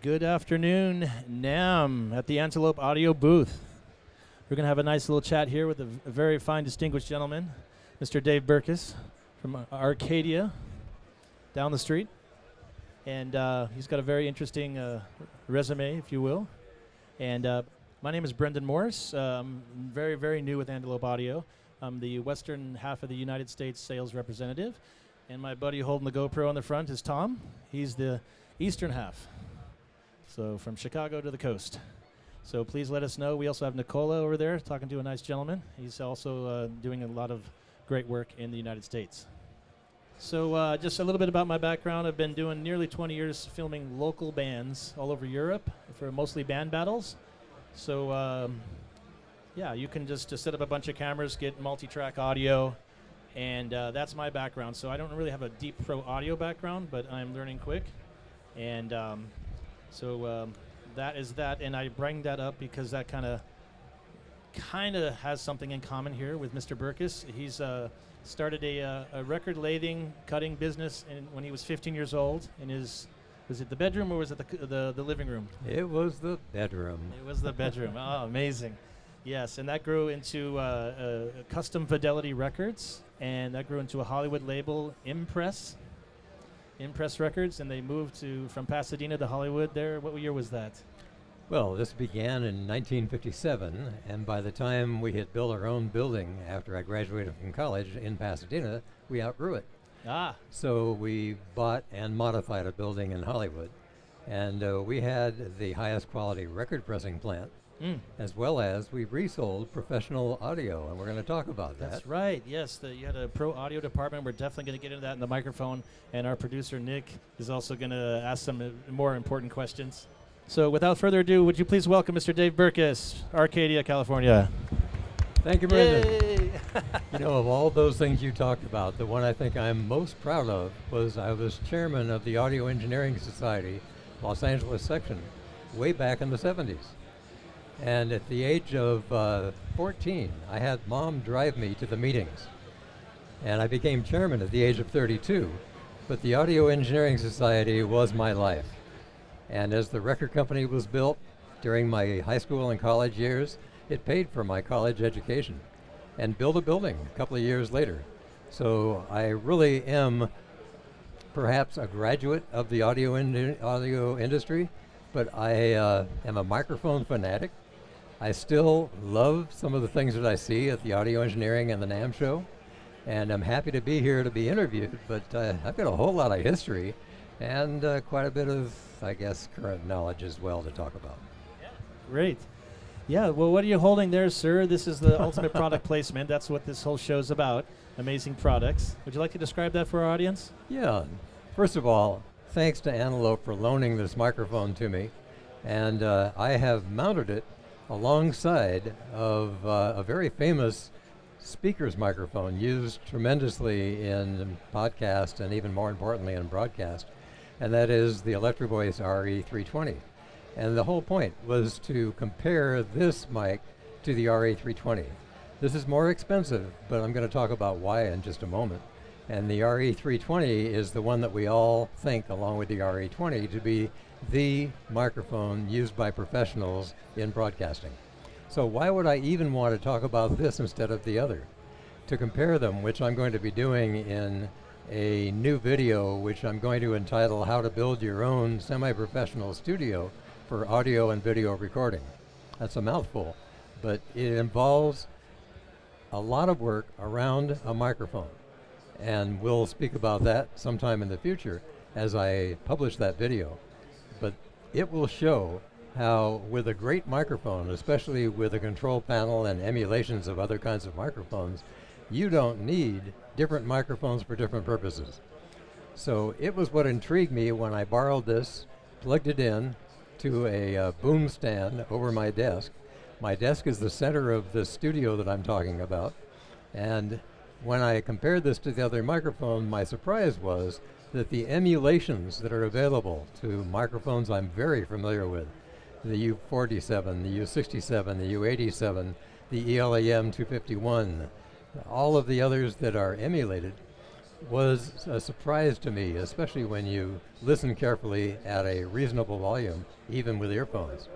Good afternoon, NAMM at the Antelope audio booth. We're going to have a nice little chat here with a very fine, distinguished gentleman, Mr. Dave Berkus from Arcadia down the street. And he's got a very interesting resume, if you will. And my name is Brendan Morris. I'm very, very new with Antelope Audio. I'm the western half of the United States sales representative. And my buddy holding the GoPro on the front is Tom. He's the eastern half. So from Chicago to the coast. So please let us know. We also have Nicola over there talking to a nice gentleman. He's also doing a lot of great work in the United States. So just a little bit about my background. I've been doing nearly 20 years filming local bands all over Europe for mostly band battles. So yeah, you can just set up a bunch of cameras, get multi-track audio, and that's my background. So I don't really have a deep pro audio background, but I'm learning quick. And so that is that, and I bring that up because that kind of has something in common here with Mr. Berkus. He's started a record lathing cutting business when he was 15 years old in his, was it the bedroom or was it the living room? It was the bedroom. It was the bedroom. Oh, amazing. Yes, and that grew into Custom Fidelity Records, and that grew into a Hollywood label, Impress Records, and they moved from Pasadena to Hollywood there. What year was that? Well, this began in 1957, and by the time we had built our own building after I graduated from college in Pasadena, we outgrew it. Ah. So we bought and modified a building in Hollywood, and we had the highest quality record pressing plant, as well as we resold professional audio, and we're going to talk about that. That's right, yes. You had a pro audio department. We're definitely going to get into that in the microphone, and our producer, Nick, is also going to ask some more important questions. So without further ado, would you please welcome Mr. Dave Berkus, Arcadia, California. Thank you, Brendan. Yay! You know, of all those things you talked about, the one I think I'm most proud of was I was chairman of the Audio Engineering Society, Los Angeles section, way back in the 70s. And at the age of 14, I had Mom drive me to the meetings. And I became chairman at the age of 32. But the Audio Engineering Society was my life. And as the record company was built during my high school and college years, it paid for my college education and built a building a couple of years later. So I really am perhaps a graduate of the audio industry, but I am a microphone fanatic. I still love some of the things that I see at the Audio Engineering and the NAMM show, and I'm happy to be here to be interviewed, but I've got a whole lot of history and quite a bit of, I guess, current knowledge as well to talk about. Yeah. Great. Yeah, well, what are you holding there, sir? This is the ultimate product placement. That's what this whole show's about, amazing products. Would you like to describe that for our audience? Yeah. First of all, thanks to Antelope for loaning this microphone to me, and I have mounted it alongside of a very famous speaker's microphone used tremendously in podcast and even more importantly in broadcast, and that is the Electro Voice RE320. And the whole point was to compare this mic to the RE320. This is more expensive, but I'm going to talk about why in just a moment. And the RE320 is the one that we all think, along with the RE20, to be the microphone used by professionals in broadcasting. So why would I even want to talk about this instead of the other? To compare them, which I'm going to be doing in a new video, which I'm going to entitle How to Build Your Own Semi-Professional Studio for Audio and Video Recording. That's a mouthful, but it involves a lot of work around a microphone. And we'll speak about that sometime in the future as I publish that video. But it will show how with a great microphone, especially with a control panel and emulations of other kinds of microphones, you don't need different microphones for different purposes. So it was what intrigued me when I borrowed this, plugged it in to a boom stand over my desk. My desk is the center of the studio that I'm talking about. And when I compared this to the other microphone, my surprise was that the emulations that are available to microphones I'm very familiar with, the U47, the U67, the U87, the ELAM 251, all of the others that are emulated was a surprise to me, especially when you listen carefully at a reasonable volume, even with earphones.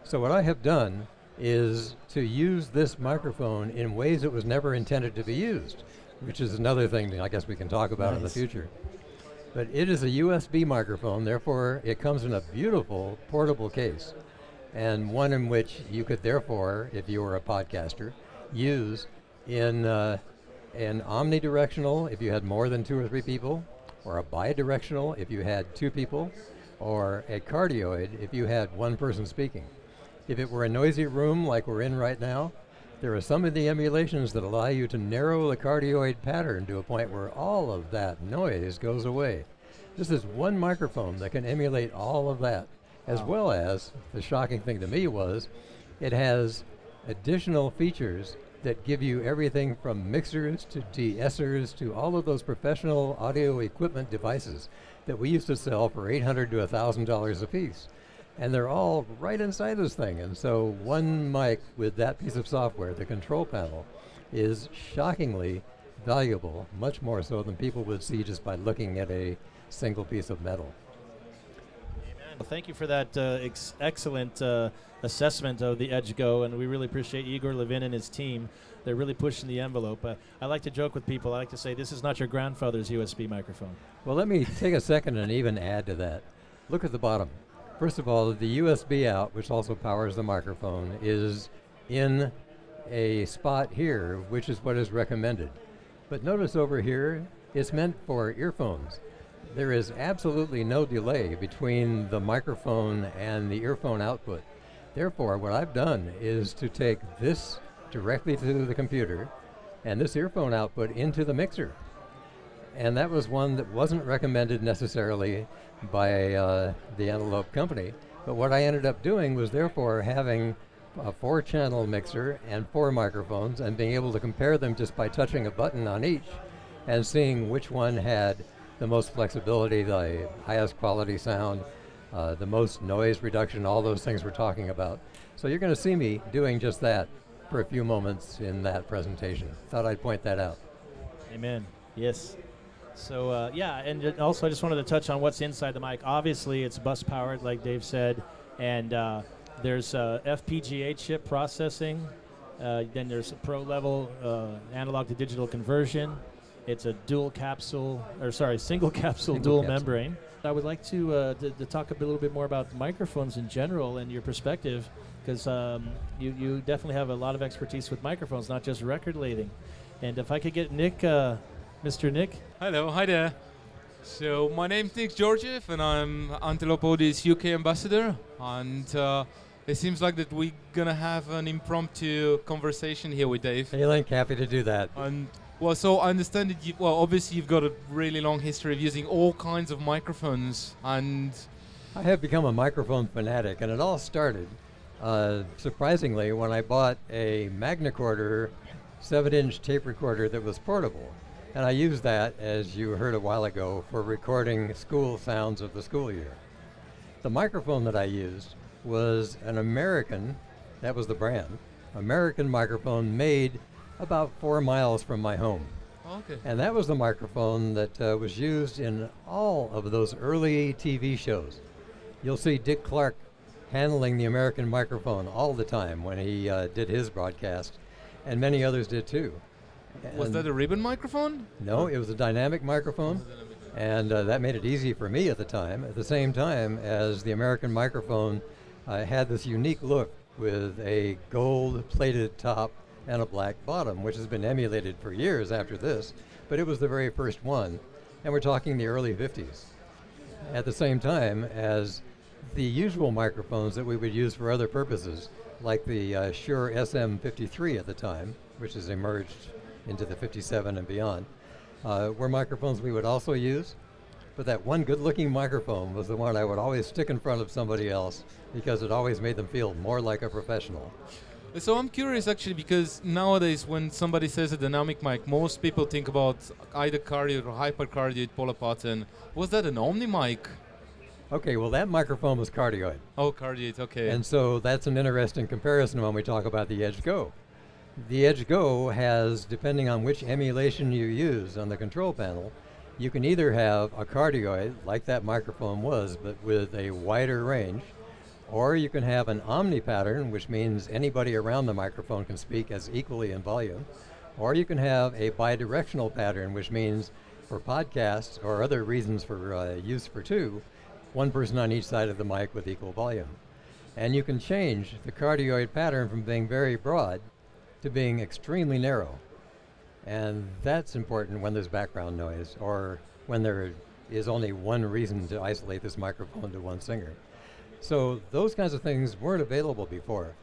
So what I have done is to use this microphone in ways it was never intended to be used, which is another thing that I guess we can talk about in the future. But it is a USB microphone, therefore it comes in a beautiful portable case, and one in which you could therefore, if you were a podcaster, use in an omnidirectional if you had more than 2 or 3 people, or a bidirectional if you had 2 people, or a cardioid if you had 1 person speaking. If it were a noisy room like we're in right now, there are some of the emulations that allow you to narrow the cardioid pattern to a point where all of that noise goes away. This is one microphone that can emulate all of that, as well as, the shocking thing to me was, it has additional features that give you everything from mixers to de-essers to all of those professional audio equipment devices that we used to sell for $800 to $1,000 a piece. And they're all right inside this thing. And so one mic with that piece of software, the control panel, is shockingly valuable, much more so than people would see just by looking at a single piece of metal. Well, thank you for that excellent assessment of the Edge Go, and we really appreciate Igor Levin and his team. They're really pushing the envelope. I like to joke with people. I like to say this is not your grandfather's USB microphone. Well, let me take a second and even add to that. Look at the bottom. First of all, the USB out, which also powers the microphone, is in a spot here, which is what is recommended. But notice over here, it's meant for earphones. There is absolutely no delay between the microphone and the earphone output. Therefore, what I've done is to take this directly to the computer and this earphone output into the mixer. And that was one that wasn't recommended necessarily by the Antelope company. But what I ended up doing was therefore having a 4-channel mixer and 4 microphones and being able to compare them just by touching a button on each and seeing which one had the most flexibility, the highest quality sound, the most noise reduction, all those things we're talking about. So you're going to see me doing just that for a few moments in that presentation. Thought I'd point that out. Amen. Yes. So yeah, and also I just wanted to touch on what's inside the mic. Obviously, it's bus powered, like Dave said, and there's FPGA chip processing. Then there's a pro level analog to digital conversion. It's a single capsule dual membrane. I would like to talk a little bit more about microphones in general and your perspective, because you definitely have a lot of expertise with microphones, not just record lathing. And if I could get Nick, Mr. Nick. Hello, hi there. So my name's Nick Georgiev, and I'm Antelope Audio's UK ambassador. And it seems like that we're gonna have an impromptu conversation here with Dave. Hey, Link, happy to do that. And well, so I understand that obviously you've got a really long history of using all kinds of microphones, and I have become a microphone fanatic, and it all started, surprisingly, when I bought a Magnacorder 7-inch tape recorder that was portable. And I used that, as you heard a while ago, for recording school sounds of the school year. The microphone that I used was an American, that was the brand, American microphone made about 4 miles from my home. Okay. And that was the microphone that was used in all of those early TV shows. You'll see Dick Clark handling the American microphone all the time when he did his broadcast, and many others did too. Was that a ribbon microphone? No, it was a dynamic microphone, and that made it easy for me at the time. At the same time as the American microphone had this unique look with a gold-plated top and a black bottom, which has been emulated for years after this, but it was the very first one, and we're talking the early 50s. At the same time as the usual microphones that we would use for other purposes, like the Shure SM53 at the time, which has emerged into the 57 and beyond, were microphones we would also use. But that one good-looking microphone was the one I would always stick in front of somebody else because it always made them feel more like a professional. So I'm curious actually, because nowadays when somebody says a dynamic mic, most people think about either cardioid or hypercardioid polar pattern. Was that an Omni mic? Okay, well that microphone was cardioid. Oh, cardioid, okay. And so that's an interesting comparison when we talk about the Edge Go. The Edge Go has, depending on which emulation you use on the control panel, you can either have a cardioid, like that microphone was, but with a wider range, or you can have an omni pattern, which means anybody around the microphone can speak as equally in volume, or you can have a bidirectional pattern, which means for podcasts or other reasons for use for two, one person on each side of the mic with equal volume. And you can change the cardioid pattern from being very broad to being extremely narrow. And that's important when there's background noise or when there is only one reason to isolate this microphone to one singer. So those kinds of things weren't available before.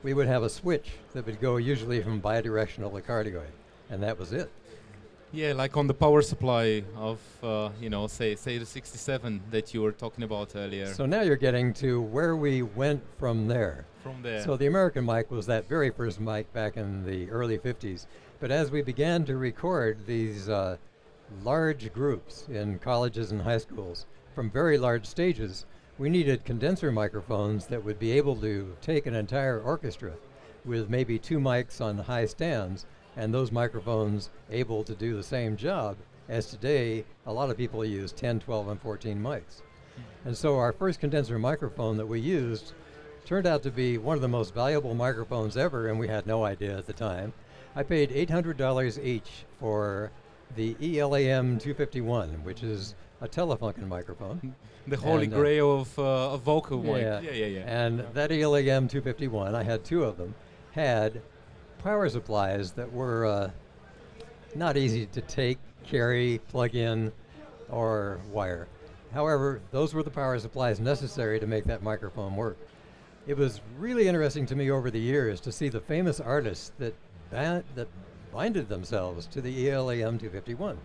We would have a switch that would go usually from bidirectional to cardioid, and that was it. Yeah, like on the power supply of, say the 67 that you were talking about earlier. So now you're getting to where we went from there. From there. So the American mic was that very first mic back in the early 50s. But as we began to record these large groups in colleges and high schools from very large stages, we needed condenser microphones that would be able to take an entire orchestra with maybe 2 mics on high stands, and those microphones able to do the same job as today a lot of people use 10, 12, and 14 mics. And so our first condenser microphone that we used turned out to be one of the most valuable microphones ever, and we had no idea at the time. I paid $800 each for the ELAM 251, which is a Telefunken microphone. The holy grail of a vocal mic. Yeah. Yeah. And that ELAM 251, I had 2 of them, had power supplies that were not easy to take, carry, plug in, or wire. However, those were the power supplies necessary to make that microphone work. It was really interesting to me over the years to see the famous artists that binded themselves to the ELAM 251.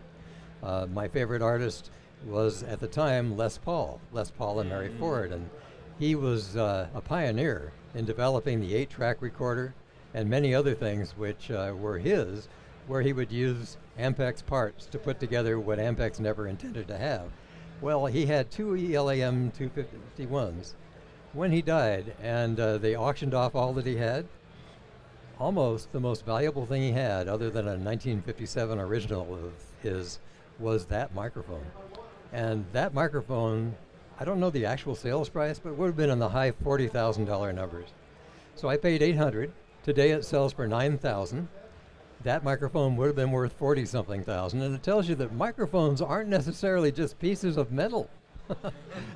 My favorite artist was at the time Les Paul and Mary Ford, and he was a pioneer in developing the 8-track recorder and many other things which were his, where he would use Ampex parts to put together what Ampex never intended to have. Well, he had 2 ELAM 251s when he died, and they auctioned off all that he had. Almost the most valuable thing he had, other than a 1957 original of his, was that microphone. And that microphone, I don't know the actual sales price, but it would have been in the high $40,000 numbers. So I paid $800. Today it sells for $9,000. That microphone would have been worth 40-something thousand, and it tells you that microphones aren't necessarily just pieces of metal.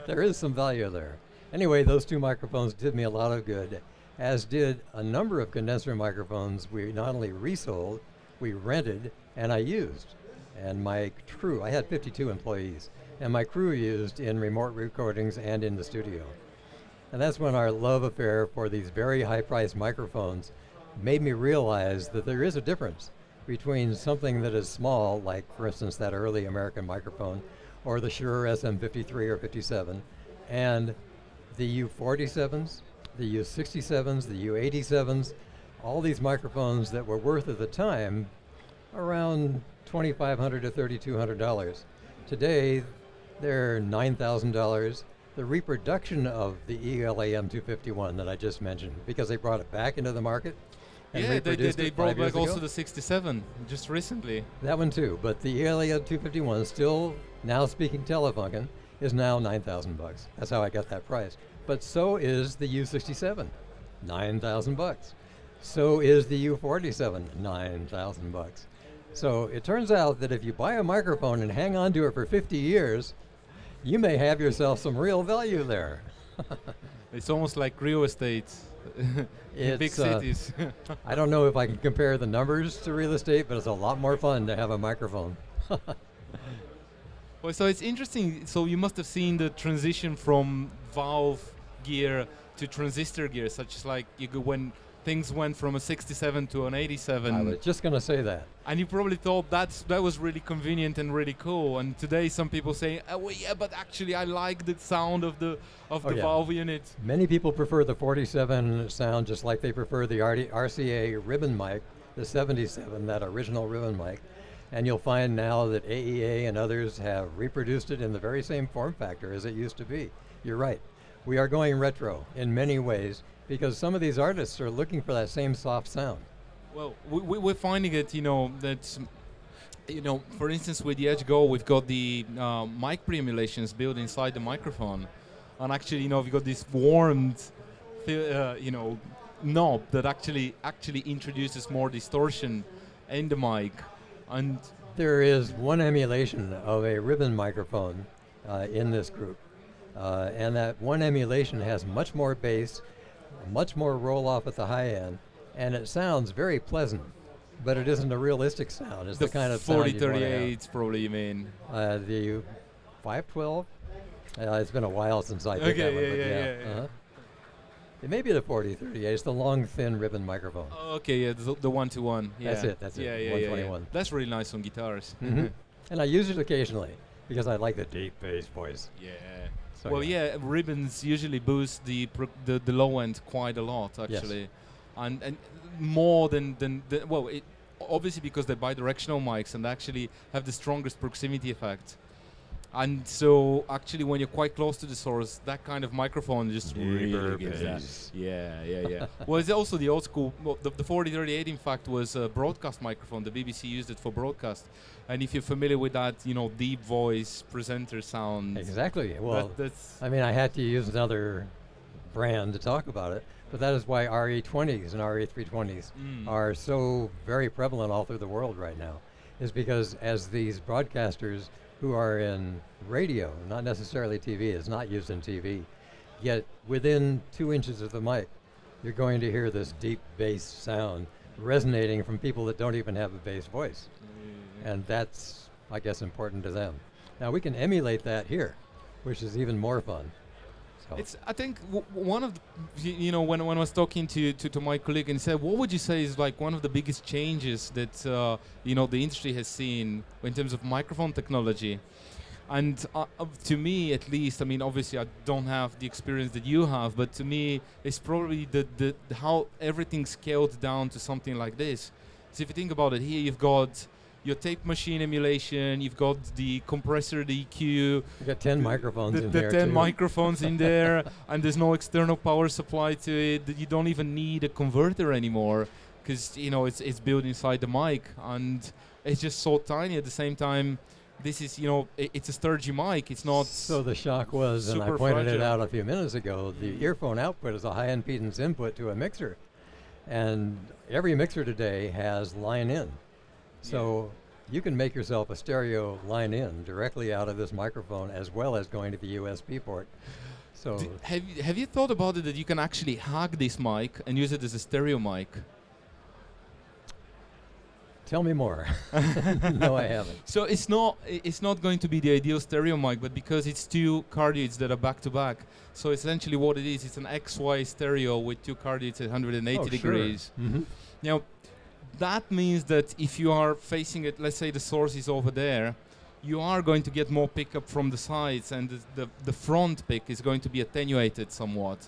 There is some value there. Anyway, those 2 microphones did me a lot of good, as did a number of condenser microphones we not only resold, we rented, and I used. And my crew, I had 52 employees, and my crew used in remote recordings and in the studio. And that's when our love affair for these very high-priced microphones made me realize that there is a difference between something that is small, like for instance that early American microphone, or the Shure SM53 or 57, and the U47s, the U67s, the U87s, all these microphones that were worth at the time around $2,500 to $3,200. Today, they're $9,000. The reproduction of the ELAM 251 that I just mentioned, because they brought it back into the market. And Yeah, they brought back also ago. the 67 just recently. That one too, but the ELAM 251, still now speaking Telefunken, is now $9,000. That's how I got that price. But so is the U67, $9,000. So is the U47, $9,000. So it turns out that if you buy a microphone and hang on to it for 50 years, you may have yourself some real value there. It's almost like real estate in big cities. I don't know if I can compare the numbers to real estate, but it's a lot more fun to have a microphone. Well, so it's interesting. So you must have seen the transition from valve gear to transistor gear, such as like when things went from a 67 to an 87. I was just going to say that. And you probably thought that was really convenient and really cool. And today some people say, oh, well, yeah, but actually I like the sound of the valve unit. Many people prefer the 47 sound just like they prefer the RCA ribbon mic, the 77, that original ribbon mic. And you'll find now that AEA and others have reproduced it in the very same form factor as it used to be. You're right. We are going retro in many ways because some of these artists are looking for that same soft sound. Well, we're finding it, that, for instance, with the Edge Go, we've got the mic pre-emulations built inside the microphone. And actually, we've got this warmed, knob that actually introduces more distortion in the mic. And There is one emulation of a ribbon microphone in this group. And that one emulation has much more bass, much more roll-off at the high end, and it sounds very pleasant, but it isn't a realistic sound. It's the kind of sound you'd wanna have. 4038 probably, you mean? The 512? It's been a while since I did that one, but yeah. Uh-huh. It may be the 4038. It's the long, thin ribbon microphone. Oh, okay, yeah, the one-to-one. Yeah. That's it. Yeah, 121. yeah. That's really nice on guitars. Mhm. And I use it occasionally because I like the deep bass voice. Yeah. So Well, yeah, ribbons usually boost the low end quite a lot, actually, and more than it obviously because they're bidirectional mics and actually have the strongest proximity effect. And so, actually, when you're quite close to the source, that kind of microphone just really gives that. Yeah. Well, it's also the old school. Well, the 4038, in fact, was a broadcast microphone. The BBC used it for broadcast. And if you're familiar with that, deep voice presenter sound. Exactly. Well, that's I mean, I had to use another brand to talk about it, but that is why RE20s and RE320s are so very prevalent all through the world right now, is because as these broadcasters who are in radio, not necessarily TV, it's not used in TV, yet within 2 inches of the mic, you're going to hear this deep bass sound resonating from people that don't even have a bass voice. And that's, I guess, important to them. Now we can emulate that here, which is even more fun. So I think one of the, when I was talking to my colleague and said, what would you say is like one of the biggest changes that the industry has seen in terms of microphone technology? And to me, at least, I mean, obviously I don't have the experience that you have, but to me, it's probably the how everything scaled down to something like this. So if you think about it, here you've got your tape machine emulation, you've got the compressor, the EQ. you got 10 microphones in The there 10 too. microphones in there, and there's no external power supply to it. That you don't even need a converter anymore, because it's built inside the mic, and it's just so tiny. At the same time, this is it's a sturdy mic. It's not. So the shock was, and I super pointed it fragile. out a few minutes ago, the earphone output is a high impedance input to a mixer. And every mixer today has line in. So you can make yourself a stereo line in directly out of this microphone as well as going to the USB port. So Have you thought about it that you can actually hack this mic and use it as a stereo mic? tell me more. No, I haven't. So it's not going to be the ideal stereo mic, but because it's two cardioids that are back to back, so essentially what it is, it's an XY stereo with two cardioids at 180 degrees. Sure. Mm-hmm. Now, that means that if you are facing it, let's say the source is over there, you are going to get more pickup from the sides, and the front pick is going to be attenuated somewhat.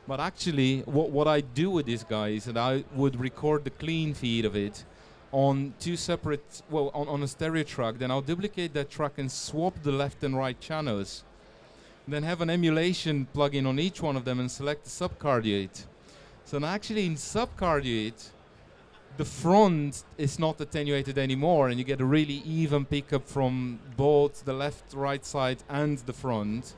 But actually, what I do with this guy is that I would record the clean feed of it on two separate, on a stereo track, then I'll duplicate that track and swap the left and right channels. Then have an emulation plugin on each one of them and select the subcardioid. So now actually in subcardioid, the front is not attenuated anymore, and you get a really even pickup from both the left, right side and the front.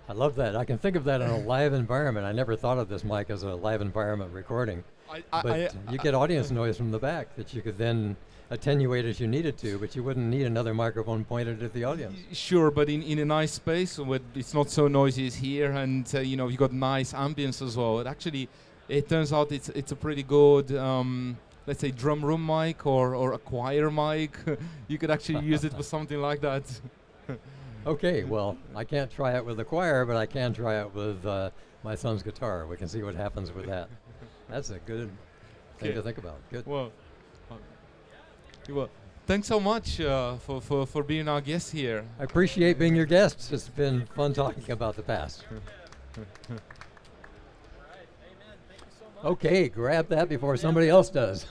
I love that. I can think of that in a live environment. I never thought of this mic as a live environment recording. But you get audience noise from the back that you could then attenuate as you needed to, but you wouldn't need another microphone pointed at the audience. Sure, but in a nice space where it's not so noisy as here, and you've got nice ambience as well. It turns out it's a pretty good, let's say, drum room mic or a choir mic. You could actually use it for something like that. Okay, well, I can't try it with the choir, but I can try it with my son's guitar. We can see what happens with that. That's a good thing to think about. Good. Well, thanks so much for being our guest here. I appreciate being your guest. It's been fun talking about the past. Okay, grab that before somebody else does.